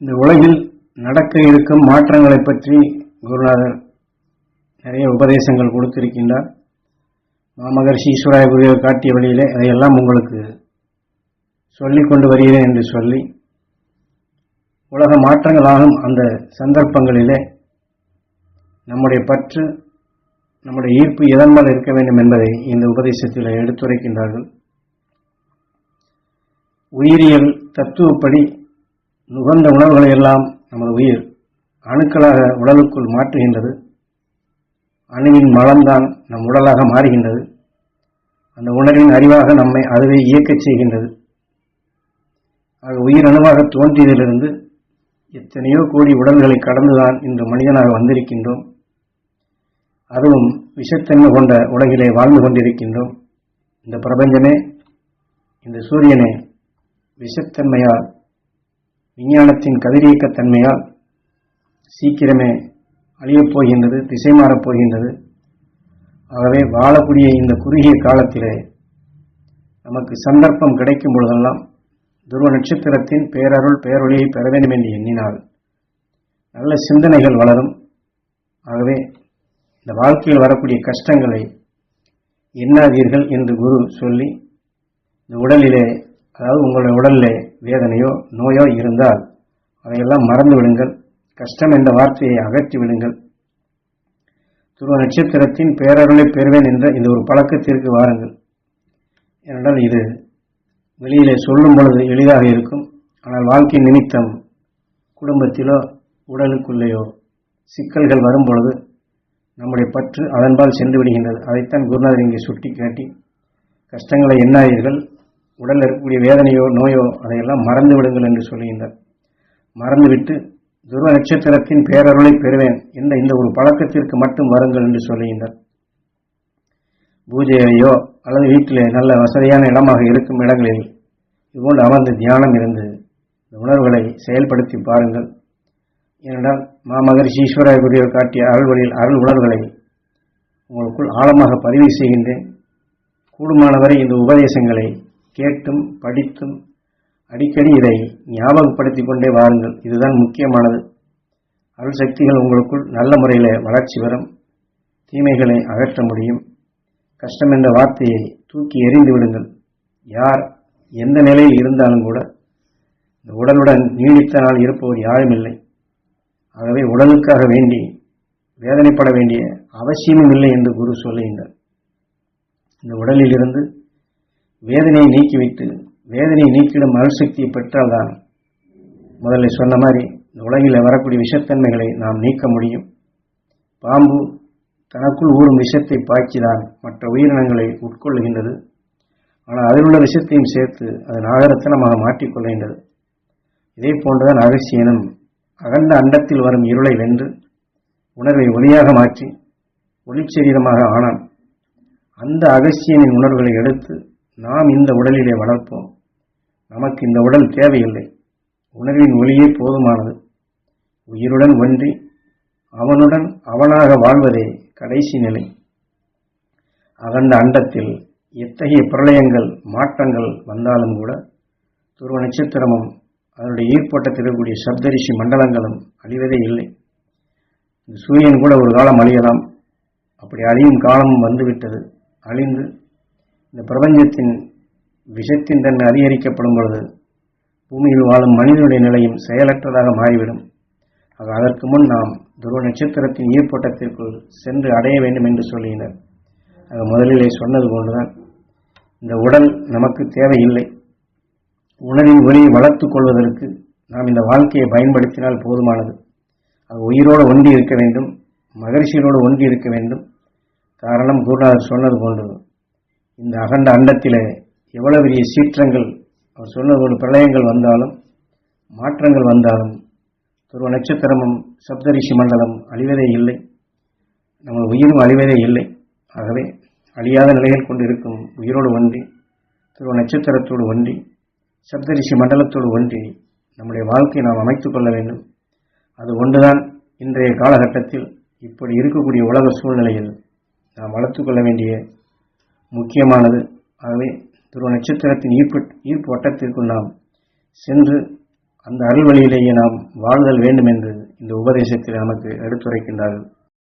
இந்த உலகில் நடக்க இருக்கும் மாற்றங்களை பற்றி குருநாதர் நிறைய உபதேசங்கள் கொடுத்திருக்கின்றார். மாமகர்ஷி ஈஸ்வராய குருவை காட்டிய வழியிலே அதையெல்லாம் உங்களுக்கு சொல்லிக் கொண்டு வருகிறேன் என்று சொல்லி, உலக மாற்றங்களாகும் அந்த சந்தர்ப்பங்களிலே நம்முடைய பற்று, நம்முடைய ஈர்ப்பு எதன்பால் இருக்க வேண்டும் என்பதை இந்த உபதேசத்தில் எடுத்துரைக்கின்றார்கள். உயிரியல் தத்துவப்படி நுகர்ந்த உணர்வுகளை எல்லாம் நமது உயிர் அணுக்களாக உடலுக்குள் மாற்றுகின்றது. அணுவின் மலம்தான் நம் உடலாக மாறுகின்றது. அந்த உணர்வின் அறிவாக நம்மை அதுவே இயக்கச் செய்கின்றது. ஆக உயிர் அணுவாக தோன்றியதிலிருந்து எத்தனையோ கோடி உடல்களை கடந்துதான் இன்று மனிதனாக வந்திருக்கின்றோம். அதுவும் விஷத்தன்மை கொண்ட உலகிலே வாழ்ந்து கொண்டிருக்கின்றோம். இந்த பிரபஞ்சமே, இந்த சூரியனே விஷத்தன்மையால், விஞ்ஞானத்தின் கதிரியக்கத்தன்மையால் சீக்கிரமே அழியப் போகின்றது, திசை மாறப் போகின்றது. ஆகவே வாழக்கூடிய இந்த குறுகிய காலத்திலே நமக்கு சந்தர்ப்பம் கிடைக்கும் பொழுதெல்லாம் துருவ நட்சத்திரத்தின் பேரருள் பேரொழியை பெற வேண்டும் என்று எண்ணினால் நல்ல சிந்தனைகள் வளரும். ஆகவே இந்த வாழ்க்கையில் வரக்கூடிய கஷ்டங்களை எண்ணாதீர்கள் என்று குரு சொல்லி, இந்த உடலிலே, அதாவது உங்களுடைய உடலிலே வேதனையோ நோயோ இருந்தால் அதையெல்லாம் மறந்து விடுங்கள். கஷ்டம் என்ற வார்த்தையை அகற்றி விடுங்கள். துருவ நட்சத்திரத்தின் பேரருளை பெறுவேன் என்ற இந்த ஒரு பழக்கத்திற்கு வாருங்கள். ஏனென்றால் இது வெளியிலே சொல்லும் பொழுது எளிதாக இருக்கும். ஆனால் வாழ்க்கை நிமித்தம் குடும்பத்திலோ உடலுக்குள்ளேயோ சிக்கல்கள் வரும் பொழுது நம்முடைய பற்று அதன்பால் சென்று விடுகின்றது. அதைத்தான் குருநாதர் இங்கே சுட்டி காட்டி, கஷ்டங்களை எண்ணாதீர்கள், உடலில் இருக்கக்கூடிய வேதனையோ நோயோ அதையெல்லாம் மறந்து விடுங்கள் என்று சொல்லுகின்றார். மறந்துவிட்டு துருவ நட்சத்திரத்தின் பேரருளை பெறுவேன் என்ற இந்த ஒரு பழக்கத்திற்கு மட்டும் வருங்கள் என்று சொல்லுகின்றார். பூஜையோ அல்லது வீட்டிலே நல்ல வசதியான இடமாக இருக்கும் இடங்களில் இதுபோன்று அமர்ந்து தியானம் இருந்து இந்த உணர்வுகளை செயல்படுத்தி பாருங்கள். ஏனென்றால் மாமகர்ஷி ஈஸ்வராய குருவர் காட்டிய அருள்வழியில் அருள் உணர்வுகளை உங்களுக்குள் ஆழமாக பதிவு செய்கின்றேன். கூடுமானவரை இந்த உபதேசங்களை கேட்டும் படித்தும் அடிக்கடி இதை ஞாபகப்படுத்திக் கொண்டே வாருங்கள். இதுதான் முக்கியமானது. அருள் சக்திகள் உங்களுக்குள் நல்ல முறையில் வளர்ச்சி வரும். தீமைகளை அகற்ற முடியும். கஷ்டம் என்ற வார்த்தையை தூக்கி எறிந்து விடுங்கள். யார் எந்த நிலையில் இருந்தாலும் கூட இந்த உடலுடன் நீடித்த நாள் இருப்பவர் யாரும் இல்லை. ஆகவே உடலுக்காக வேண்டி வேதனைப்பட வேண்டிய அவசியமும் இல்லை என்று குரு சொல்லுகின்றார். இந்த உடலில் இருந்து வேதனையை நீக்கிவிட்டு வேதனையை நீக்கிடும் அருள் சக்தியை பெற்றால்தான் முதல்ல சொன்ன மாதிரி இந்த உலகில் வரக்கூடிய விஷத்தன்மைகளை நாம் நீக்க முடியும். பாம்பு தனக்குள் ஊறும் விஷத்தை பாய்ச்சிதான் மற்ற உயிரினங்களை உட்கொள்ளுகின்றது. ஆனால் அதில் உள்ள விஷத்தையும் சேர்த்து அது நாகரத்தனமாக மாற்றிக்கொள்கின்றது. இதே போன்றுதான் அகசியனும் அகண்ட அண்டத்தில் வரும் இருளை வென்று உணர்வை ஒளியாக மாற்றி ஒளிச்சரீரமாக ஆனான். அந்த அகசியனின் உணர்வுகளை எடுத்து நாம் இந்த உடலிலே வளர்ப்போம். நமக்கு இந்த உடல் தேவையில்லை. உணர்வின் ஒளியே போதுமானது. உயிருடன் ஒன்றி அவனுடன் அவனாக வாழ்வதே கடைசி நிலை. அகண்ட அண்டத்தில் எத்தகைய பிரளயங்கள் மாற்றங்கள் வந்தாலும் கூட துருவ நட்சத்திரமும் அதனுடைய ஈர்ப்போட்டத்தில் இருக்கக்கூடிய சப்தரிஷி மண்டலங்களும் அழிவதே இல்லை. இந்த சூரியன் கூட ஒரு காலம் அழியலாம். அப்படி அழியும் காலமும் வந்துவிட்டது. அழிந்து இந்த பிரபஞ்சத்தின் விஷத்தின் தன்மை அதிகரிக்கப்படும் பொழுது பூமியில் வாழும் மனிதனுடைய நிலையும் செயலற்றதாக மாறிவிடும். அதற்கு முன் நாம் துருவ நட்சத்திரத்தின் ஈர்ப்போட்டத்திற்குள் சென்று அடைய வேண்டும் என்று சொல்லினர். அது முதலிலே சொன்னது போன்றுதான் இந்த உடல் நமக்கு தேவையில்லை. உணர்வின் ஒளியை வளர்த்துக் கொள்வதற்கு நாம் இந்த வாழ்க்கையை பயன்படுத்தினால் போதுமானது. அது உயிரோடு ஒன்றி இருக்க வேண்டும், மகரிஷிகளோடு ஒன்றி இருக்க வேண்டும். காரணம், குருநாதர் சொன்னது போன்று இந்த அகண்ட அண்டத்திலே எவ்வளவு பெரிய சீற்றங்கள், அவர் சொன்னது போன்று பிரளயங்கள் வந்தாலும் மாற்றங்கள் வந்தாலும் துருவ நட்சத்திரமும் சப்தரிஷி மண்டலம் அழிவதே இல்லை. நம்ம உயிரும் அழிவதே இல்லை. ஆகவே அழியாத நிலையில் கொண்டு இருக்கும் உயிரோடு ஒன்றி துருவ நட்சத்திரத்தோடு ஒன்றி சப்தரிஷி மண்டலத்தோடு ஒன்றி நம்முடைய வாழ்க்கையை நாம் அமைத்துக் கொள்ள வேண்டும். அது ஒன்றுதான் இன்றைய காலகட்டத்தில் இப்படி இருக்கக்கூடிய உலக சூழ்நிலையில் நாம் வளர்த்து கொள்ள வேண்டிய முக்கியமானது. ஆகவே துருவ நட்சத்திரத்தின் ஈர்ப்பு வட்டத்திற்குள் நாம் சென்று அந்த அருள் வழியிலேயே நாம் வாழ்தல் வேண்டும் என்று இந்த உபதேசத்தில் நமக்கு எடுத்துரைக்கின்றார்கள்.